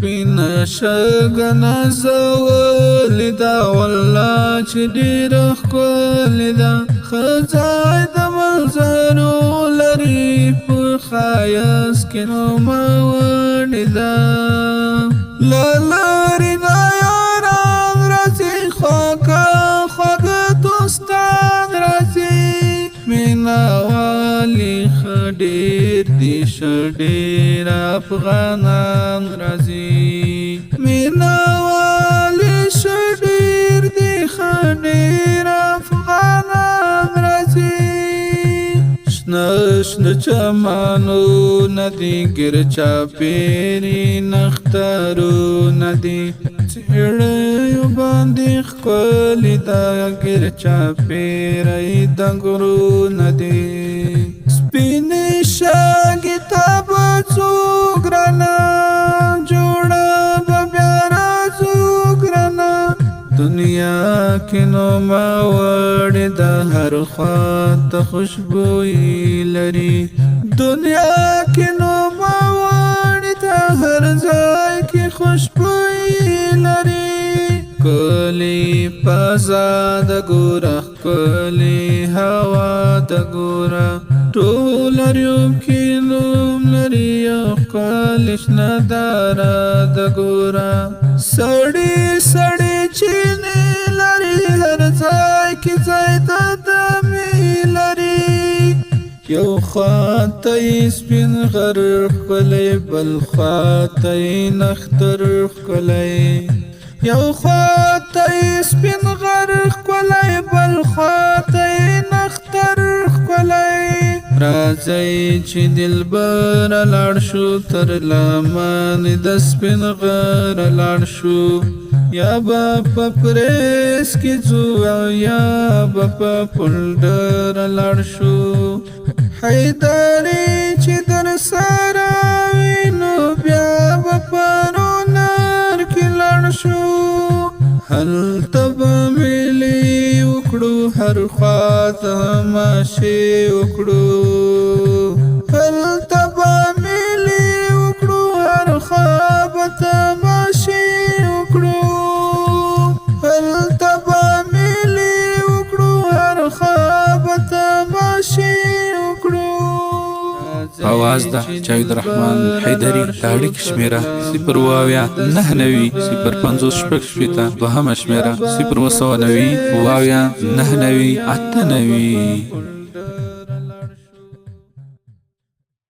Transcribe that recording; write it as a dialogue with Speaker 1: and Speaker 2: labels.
Speaker 1: سپینه شګه نازولې ده والله چې ډېره ښکلې ده ښه ځای د منظرو لري په ښایست کې نوموړې ده له لرې د یاران راځي خواږه خواږه دوستان راځي مینه والي ښه ډېر دي ښه ډېر افغانان راځي مینه والي ښه ډېر دي ښه ډېر افغانان راځي شنه شنه چمنونه دي ګر چاپېرې نښترونه دي څېړیو باندې ښکلې ده ګر چاپېره د غرونه دي سپینې شګې ته به ځو ګرانه جوړه به بیا راځو ګرانه دنیا کې نوموړې ده هر خوا ته خوشبويي لري دنیا کې نوموړې ده هر ځای کې خوشبويي لري ښکلې فضا د ګوره ښکلې هوا د ګوره ټول اریوب کې نوم لري یو ښکلې شنه دره د ګوره سړې سړې چینې لري هر ځای کې ځای د دمې لري یو خواته یې سپین غر ښکلی بل خواته یې نښتر ښکلی یو خواته یې سپین غر ښکلی بل خواته یې نښتر ښکلی راځئ چې دلبره لاړ شو تر لمنې د سپین غره لاړ شو یا به په پریس کې ځو او یا به په پلډره لاړ شو حیدرې چې در سره وي نو بیا به په رونر کې لاړ شو هلته به مېلې وکړو هر خوا تماشې وکړو هلته به مېلې وکړو هر خوا به تماشې وکړو هلته به مېلې وکړو هر خوا به تماشې وکړو
Speaker 2: آواز ده جاوید رحمان حیدری د اړیکې شمېره 09050 دوهمه شمېره 090 99 98